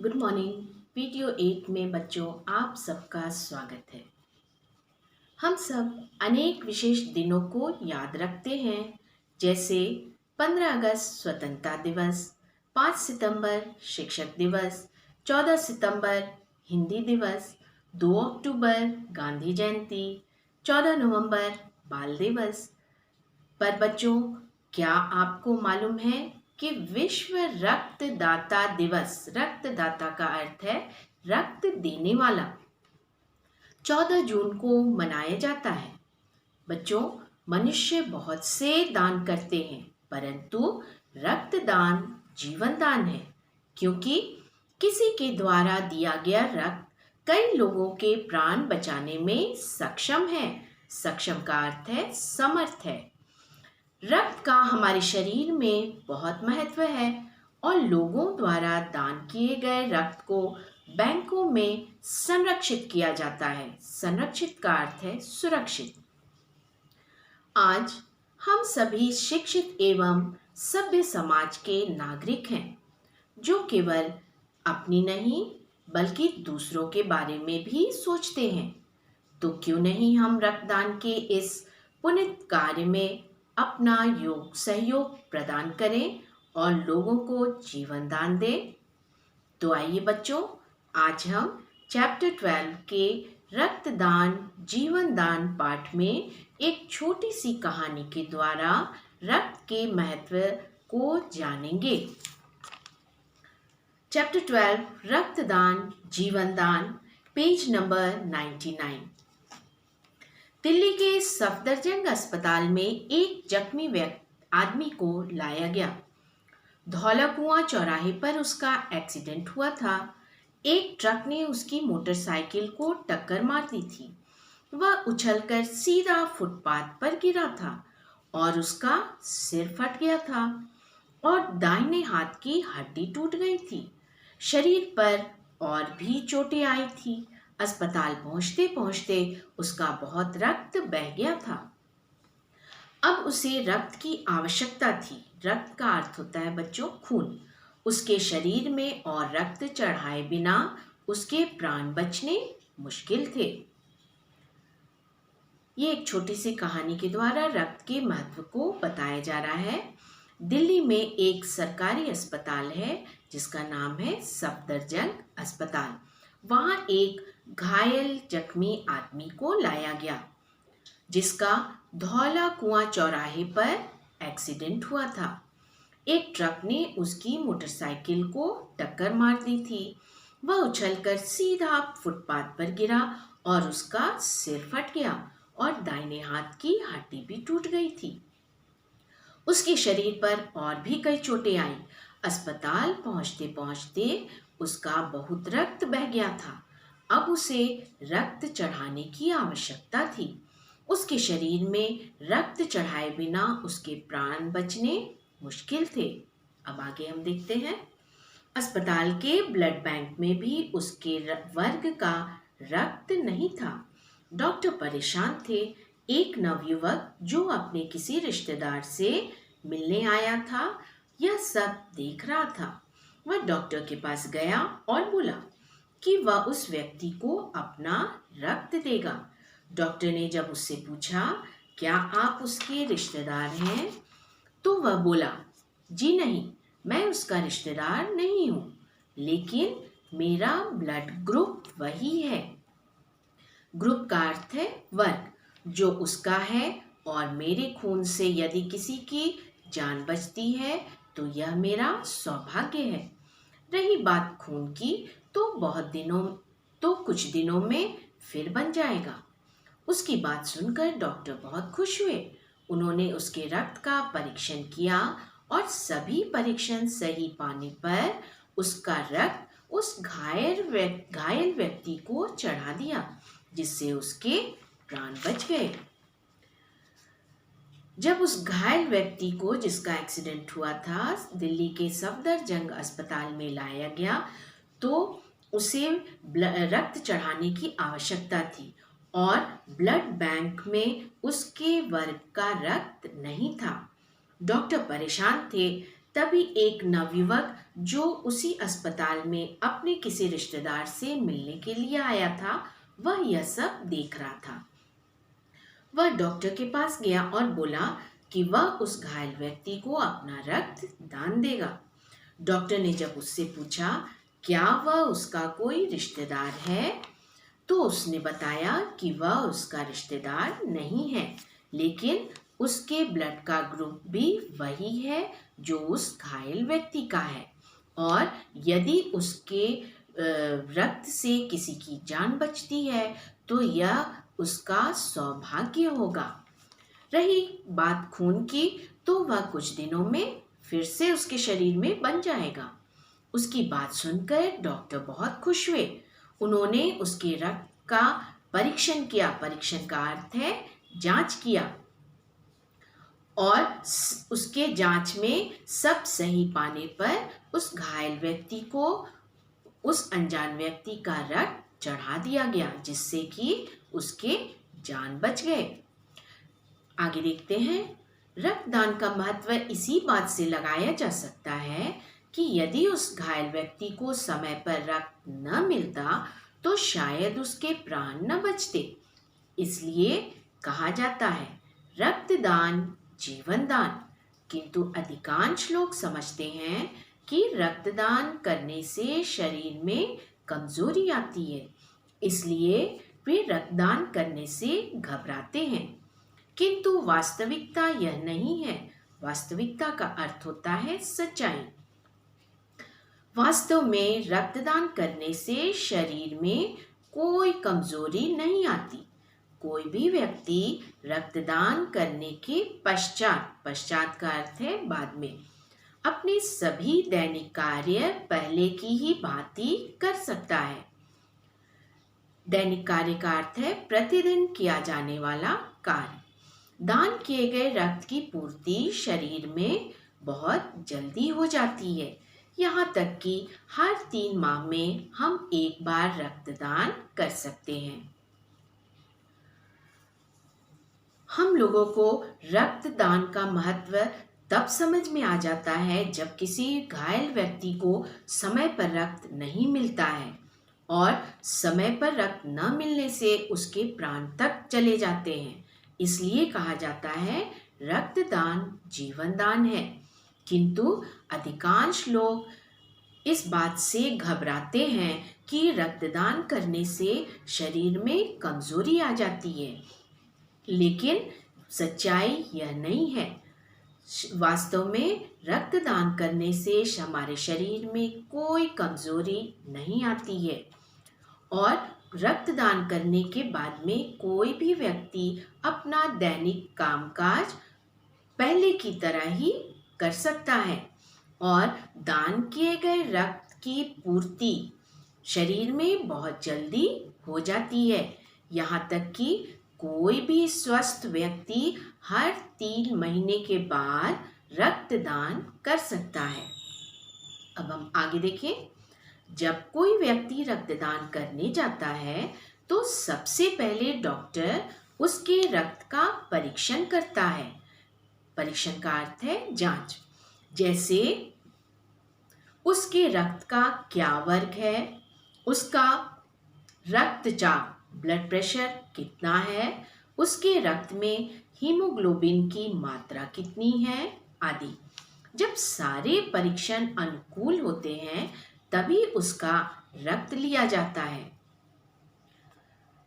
Good morning. Video 8 में बच्चों आप सबका स्वागत है। हम सब अनेक विशेष दिनों को याद रखते हैं, जैसे 15 अगस्त स्वतंत्रता दिवस, 5 सितंबर शिक्षक दिवस, 14 सितंबर हिंदी दिवस, 2 अक्टूबर गांधी जयंती, 14 नवंबर बाल दिवस। पर बच्चों, क्या आपको मालूम है कि विश्व रक्तदाता दिवस, रक्तदाता का अर्थ है रक्त देने वाला, 14 जून को मनाया जाता है। बच्चों, मनुष्य बहुत से दान करते हैं, परंतु रक्तदान जीवन दान है, क्योंकि किसी के द्वारा दिया गया रक्त कई लोगों के प्राण बचाने में सक्षम है। सक्षम का अर्थ है समर्थ है। रक्त का हमारे शरीर में बहुत महत्व है और लोगों द्वारा दान किए गए रक्त को बैंकों में संरक्षित किया जाता है। संरक्षित का अर्थ है सुरक्षित। आज हम सभी शिक्षित एवं सभ्य समाज के नागरिक हैं, जो केवल अपनी नहीं बल्कि दूसरों के बारे में भी सोचते हैं। तो क्यों नहीं हम रक्तदान के इस पुनीत कार्य में अपना सहयोग प्रदान करें और लोगों को जीवन दान दें। तो आइए बच्चों, आज हम चैप्टर 12 के रक्तदान जीवन दान पाठ में एक छोटी सी कहानी के द्वारा रक्त के महत्व को जानेंगे। चैप्टर 12 रक्तदान जीवन दान, पेज नंबर 99। दिल्ली के सफदरजंग अस्पताल में एक जख्मी आदमी को लाया गया। धौला कुआं चौराहे पर उसका एक्सीडेंट हुआ था। एक ट्रक ने उसकी मोटरसाइकिल को टक्कर मार दी थी। वह उछलकर सीधा फुटपाथ पर गिरा था और उसका सिर फट गया था और दाहिने हाथ की हड्डी टूट गई थी। शरीर पर और भी चोटें आई थी। अस्पताल पहुंचते पहुंचते उसका बहुत रक्त बह गया था। अब उसे रक्त की आवश्यकता थी। रक्त का अर्थ होता है बच्चों खून। उसके शरीर में और रक्त चढ़ाए बिना उसके प्राण बचने मुश्किल थे। ये एक छोटी सी कहानी के द्वारा रक्त के महत्व को बताया जा रहा है। दिल्ली में एक सरकारी अस्पताल है जिसका नाम है सफदरजंग अस्पताल। वहां एक घायल जख्मी आदमी को लाया गया, जिसका धौला कुआं चौराहे पर एक्सीडेंट हुआ था। एक ट्रक ने उसकी मोटरसाइकिल को टक्कर मार दी थी। वह उछलकर सीधा फुटपाथ पर गिरा और उसका सिर फट गया और दाहिने हाथ की हड्डी भी टूट गई थी। उसके शरीर पर और भी कई चोटें आई। अस्पताल पहुंचते पहुंचते उसका बहुत रक्त बह गया था। अब उसे रक्त चढ़ाने की आवश्यकता थी। उसके शरीर में रक्त चढ़ाए बिना उसके प्राण बचने मुश्किल थे। अब आगे हम देखते हैं। अस्पताल के ब्लड बैंक में भी उसके वर्ग का रक्त नहीं था। डॉक्टर परेशान थे। एक नवयुवक जो अपने किसी रिश्तेदार से मिलने आया था, यह सब देख रहा था। वह डॉक्टर के पास गया और बोला कि वह उस व्यक्ति को अपना रक्त देगा। डॉक्टर ने जब उससे पूछा, क्या आप उसके रिश्तेदार हैं? तो वह बोला, जी नहीं, मैं उसका रिश्तेदार नहीं हूँ, लेकिन मेरा ब्लड ग्रुप वही है। ग्रुप का अर्थ है वर्ग, जो उसका है, और मेरे खून से यदि किसी की जान बचती है तो यह मेरा सौभाग्य है। रही बात खून की, तो कुछ दिनों में फिर बन जाएगा। उसकी बात सुनकर डॉक्टर बहुत खुश हुए। उन्होंने उसके रक्त का परीक्षण किया और सभी परीक्षण सही पाने पर उसका रक्त उस घायल व्यक्ति को चढ़ा दिया, जिससे उसके प्राण बच गए। जब उस घायल व्यक्ति को, जिसका एक्सीडेंट हुआ था, दिल्ली के सफदरजंग अस्पताल में लाया गया, तो उसे रक्त चढ़ाने की आवश्यकता थी और ब्लड बैंक में उसके वर्ग का रक्त नहीं था। डॉक्टर परेशान थे। तभी एक नवयुवक जो उसी अस्पताल में अपने किसी रिश्तेदार से मिलने के लिए आया था, वह यह सब देख रहा था। वह डॉक्टर के पास गया और बोला कि वह उस घायल व्यक्ति को अपना रक्त दान देगा। डॉक्टर ने जब उससे पूछा क्या वह उसका कोई रिश्तेदार है, तो उसने बताया कि वह उसका रिश्तेदार नहीं है, लेकिन उसके ब्लड का ग्रुप भी वही है जो उस घायल व्यक्ति का है, और यदि उसके रक्त से किसी की जान बचती है तो यह उसका सौभाग्य होगा। रही बात खून की, तो वह कुछ दिनों में फिर से उसके शरीर में बन जाएगा। उसकी बात सुनकर डॉक्टर बहुत खुश हुए। उन्होंने उसके रक्त का परीक्षण किया। परीक्षण का अर्थ है जांच किया, और उसके जांच में सब सही पाने पर उस घायल व्यक्ति को उस अनजान व्यक्ति का रक्त चढ़ा दिया गया, जिससे कि उसके जान बच गए। आगे देखते हैं। रक्तदान का महत्व इसी बात से लगाया जा सकता है कि यदि उस घायल व्यक्ति को समय पर रक्त न मिलता तो शायद उसके प्राण न बचते। इसलिए कहा जाता है रक्तदान जीवन दान। किंतु अधिकांश लोग समझते हैं कि रक्तदान करने से शरीर में कमजोरी आती है, इसलिए वे रक्तदान करने से घबराते हैं। किंतु वास्तविकता यह नहीं है। वास्तविकता का अर्थ होता है सच्चाई। वास्तव में रक्तदान करने से शरीर में कोई कमजोरी नहीं आती। कोई भी व्यक्ति रक्तदान करने के पश्चात का अर्थ है बाद में, अपने सभी दैनिक कार्य पहले की ही भांति कर सकता है। दैनिक कार्य का अर्थ है प्रतिदिन किया जाने वाला कार्य। दान किए गए रक्त की पूर्ति शरीर में बहुत जल्दी हो जाती है। यहाँ तक कि हर 3 माह में हम एक बार रक्तदान कर सकते हैं। हम लोगों को रक्तदान का महत्व तब समझ में आ जाता है जब किसी घायल व्यक्ति को समय पर रक्त नहीं मिलता है, और समय पर रक्त न मिलने से उसके प्राण तक चले जाते हैं। इसलिए कहा जाता है रक्तदान जीवन दान है। किंतु अधिकांश लोग इस बात से घबराते हैं कि रक्तदान करने से शरीर में कमजोरी आ जाती है, लेकिन सच्चाई यह नहीं है। वास्तव में रक्तदान करने से हमारे शरीर में कोई कमजोरी नहीं आती है, और रक्तदान करने के बाद में कोई भी व्यक्ति अपना दैनिक कामकाज पहले की तरह ही कर सकता है, और दान किए गए रक्त की पूर्ति शरीर में बहुत जल्दी हो जाती है। यहाँ तक कि कोई भी स्वस्थ व्यक्ति हर 3 महीने के बाद रक्तदान कर सकता है। अब हम आगे देखें। जब कोई व्यक्ति रक्तदान करने जाता है तो सबसे पहले डॉक्टर उसके रक्त का परीक्षण करता है। परीक्षण का अर्थ है जांच। जैसे उसके रक्त का क्या वर्ग है, उसका रक्तचाप ब्लड प्रेशर कितना है, उसके रक्त में हीमोग्लोबिन की मात्रा कितनी है आदि। जब सारे परीक्षण अनुकूल होते हैं तभी उसका रक्त लिया जाता है।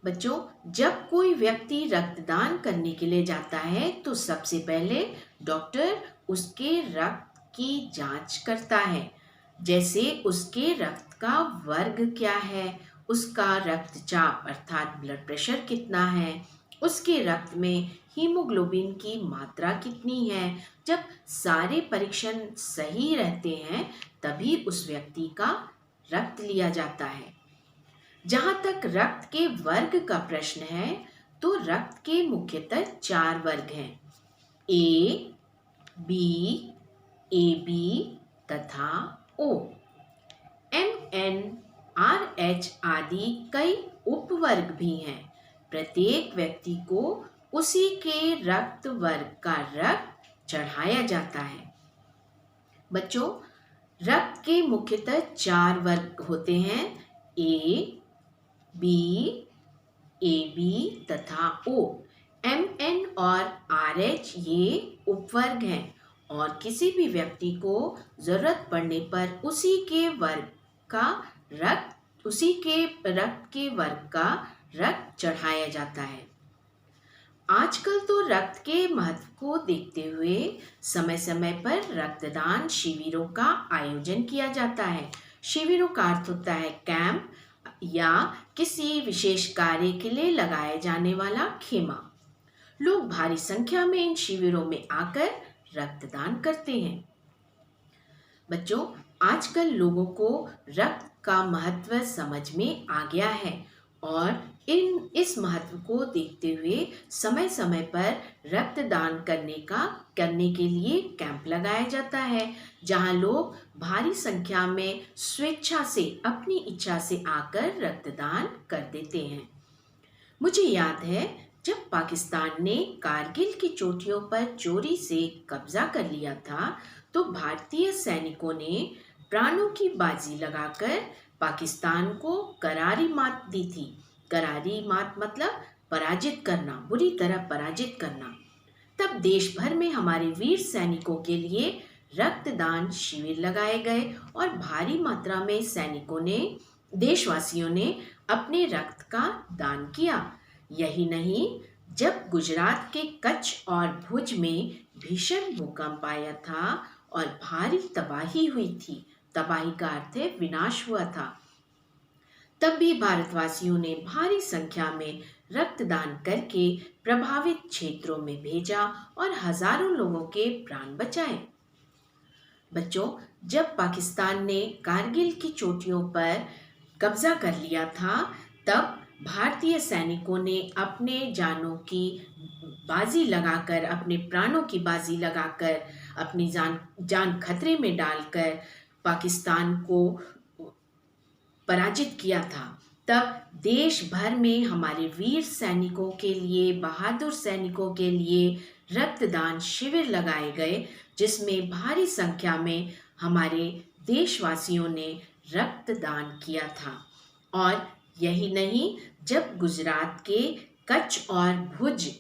बच्चों, जब कोई व्यक्ति रक्तदान करने के लिए जाता है तो सबसे पहले डॉक्टर उसके रक्त की जांच करता है। जैसे उसके रक्त का वर्ग क्या है, उसका रक्तचाप अर्थात ब्लड प्रेशर कितना है, उसके रक्त में हीमोग्लोबिन की मात्रा कितनी है। जब सारे परीक्षण सही रहते हैं तभी उस व्यक्ति का रक्त लिया जाता है। जहाँ तक रक्त के वर्ग का प्रश्न है तो रक्त के मुख्यतः 4 वर्ग हैं, ए, बी, AB तथा O। MN, RH आदि कई उपवर्ग भी हैं। प्रत्येक व्यक्ति को उसी के रक्त वर्ग का रक्त चढ़ाया जाता है। बच्चों, रक्त के मुख्यतः 4 वर्ग होते हैं, ए, बी, AB तथा O। MN और RH ये उपवर्ग हैं और किसी भी व्यक्ति को जरूरत पड़ने पर उसी के रक्त के वर्ग का रक्त चढ़ाया जाता है। आजकल तो रक्त के महत्व को देखते हुए समय समय पर रक्तदान शिविरों का आयोजन किया जाता है। शिविरों का अर्थ होता है कैंप या किसी विशेष कार्य के लिए लगाया जाने वाला खेमा। लोग भारी संख्या में इन शिविरों में आकर रक्तदान करते हैं। बच्चों, आजकल लोगों को रक्त का महत्व समझ में आ गया है और इस महत्व को देखते हुए समय समय पर रक्तदान करने के लिए कैंप लगाया जाता है, जहां लोग भारी संख्या में स्वेच्छा से अपनी इच्छा से आकर रक्तदान कर देते हैं। मुझे याद है जब पाकिस्तान ने कारगिल की चोटियों पर चोरी से कब्जा कर लिया था, तो भारतीय सैनिकों ने प्राणों की बाजी लगाकर पाकिस्तान को करारी मात दी थी। करारी मात मतलब पराजित करना, बुरी तरह पराजित करना। तब देश भर में हमारे वीर सैनिकों के लिए रक्तदान शिविर लगाए गए और भारी मात्रा में देशवासियों ने अपने रक्त का दान किया। यही नहीं, जब गुजरात के कच्छ और भुज में भीषण भूकंप आया था और भारी तबाही हुई थी, तबाही का अर्थ है विनाश हुआ था, तब भी भारतवासियों ने भारी संख्या में रक्तदान करके प्रभावित क्षेत्रों में भेजा और हजारों लोगों के प्राण बचाए। बच्चों, जब पाकिस्तान ने कारगिल की चोटियों पर कब्जा कर लिया था, तब भारतीय सैनिकों ने अपने जानों की बाजी लगाकर, अपने प्राणों की बाजी लगाकर, अपनी जान खतरे में डालकर पाकिस्तान को पराजित किया था। तब देश भर में हमारे वीर सैनिकों के लिए, बहादुर सैनिकों के लिए रक्तदान शिविर लगाए गए, जिसमें भारी संख्या में हमारे देशवासियों ने रक्तदान किया था। और यही नहीं, जब गुजरात के कच्छ और भुज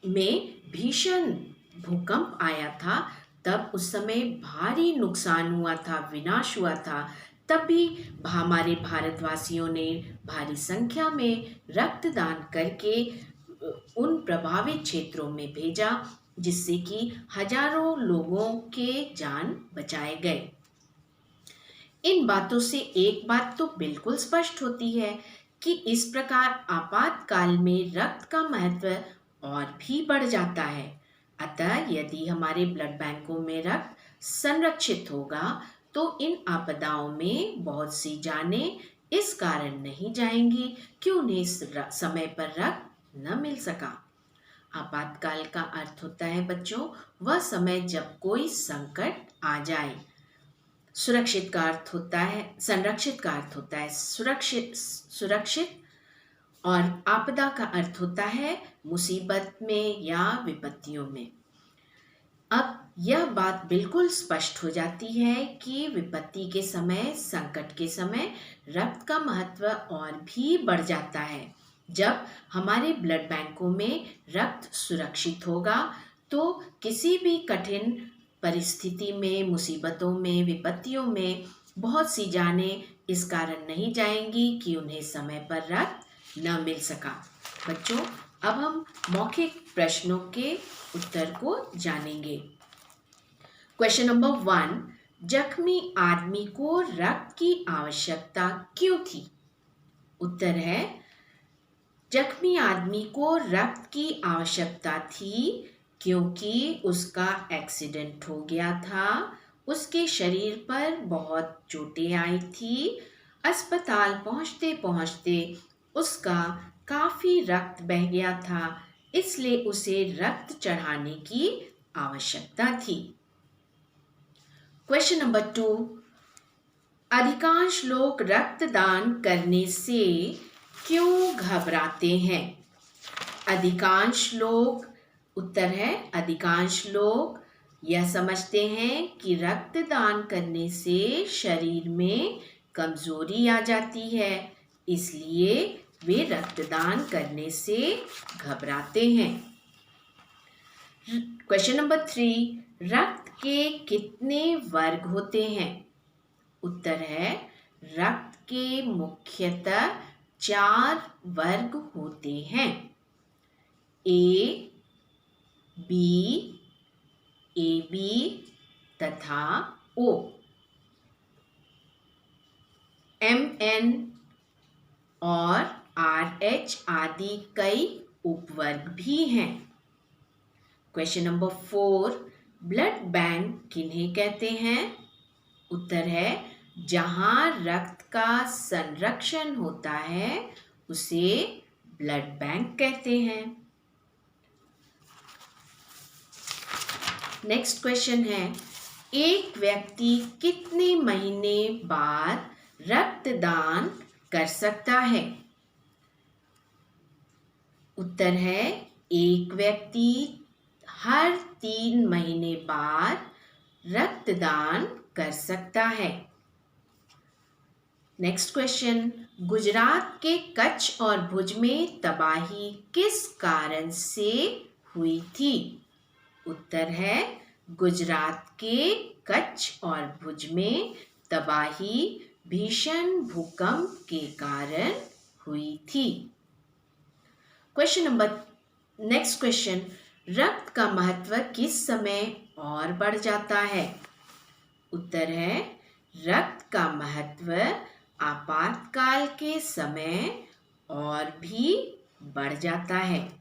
में भीषण भूकंप आया था, तब उस समय भारी नुकसान हुआ था, विनाश हुआ था, तब भी हमारे भारतवासियों ने भारी संख्या में रक्तदान करके उन प्रभावित क्षेत्रों में भेजा, जिससे कि हजारों लोगों के जान बचाए गए। इन बातों से एक बात तो बिल्कुल स्पष्ट होती है कि इस प्रकार आपातकाल में रक्त का महत्व और भी बढ़ जाता है। अतः यदि हमारे ब्लड बैंकों में रक्त संरक्षित होगा, तो इन आपदाओं में बहुत सी जानें इस कारण नहीं जाएंगी कि उन्हें समय पर रक्त न मिल सका। आपातकाल का अर्थ होता है बच्चों, वह समय जब कोई संकट आ जाए। संरक्षित का अर्थ होता है सुरक्षित, और आपदा का अर्थ होता है मुसीबत में या विपत्तियों में। अब यह बात बिल्कुल स्पष्ट हो जाती है कि विपत्ति के समय, संकट के समय रक्त का महत्व और भी बढ़ जाता है। जब हमारे ब्लड बैंकों में रक्त सुरक्षित होगा, तो किसी भी कठिन परिस्थिति में, मुसीबतों में, विपत्तियों में बहुत सी जानें इस कारण नहीं जाएंगी कि उन्हें समय पर रक्त न मिल सका। बच्चों, अब हम मौखिक प्रश्नों के उत्तर को जानेंगे। क्वेश्चन नंबर 1, जख्मी आदमी को रक्त की आवश्यकता क्यों थी? उत्तर है, जख्मी आदमी को रक्त की आवश्यकता थी क्योंकि उसका एक्सीडेंट हो गया था, उसके शरीर पर बहुत चोटें आई थी, अस्पताल पहुंचते पहुंचते उसका काफ़ी रक्त बह गया था, इसलिए उसे रक्त चढ़ाने की आवश्यकता थी। क्वेश्चन नंबर 2, अधिकांश लोग रक्तदान करने से क्यों घबराते हैं? अधिकांश लोग, उत्तर है, अधिकांश लोग यह समझते हैं कि रक्तदान करने से शरीर में कमजोरी आ जाती है, इसलिए वे रक्तदान करने से घबराते हैं। क्वेश्चन नंबर 3, रक्त के कितने वर्ग होते हैं? उत्तर है रक्त के मुख्यतः 4 वर्ग होते हैं। ए, बी, AB तथा O। MN और RH आदि कई उपवर्ग भी हैं। क्वेश्चन नंबर 4, ब्लड बैंक किन्हें कहते हैं? उत्तर है जहां रक्त का संरक्षण होता है उसे ब्लड बैंक कहते हैं। नेक्स्ट क्वेश्चन है, एक व्यक्ति कितने महीने बाद रक्तदान कर सकता है? उत्तर है एक व्यक्ति हर 3 महीने बाद रक्तदान कर सकता है। नेक्स्ट क्वेश्चन, गुजरात के कच्छ और भुज में तबाही किस कारण से हुई थी? उत्तर है गुजरात के कच्छ और भुज में तबाही भीषण भूकंप के कारण हुई थी। नेक्स्ट क्वेश्चन, रक्त का महत्व किस समय और बढ़ जाता है? उत्तर है रक्त का महत्व आपातकाल के समय और भी बढ़ जाता है।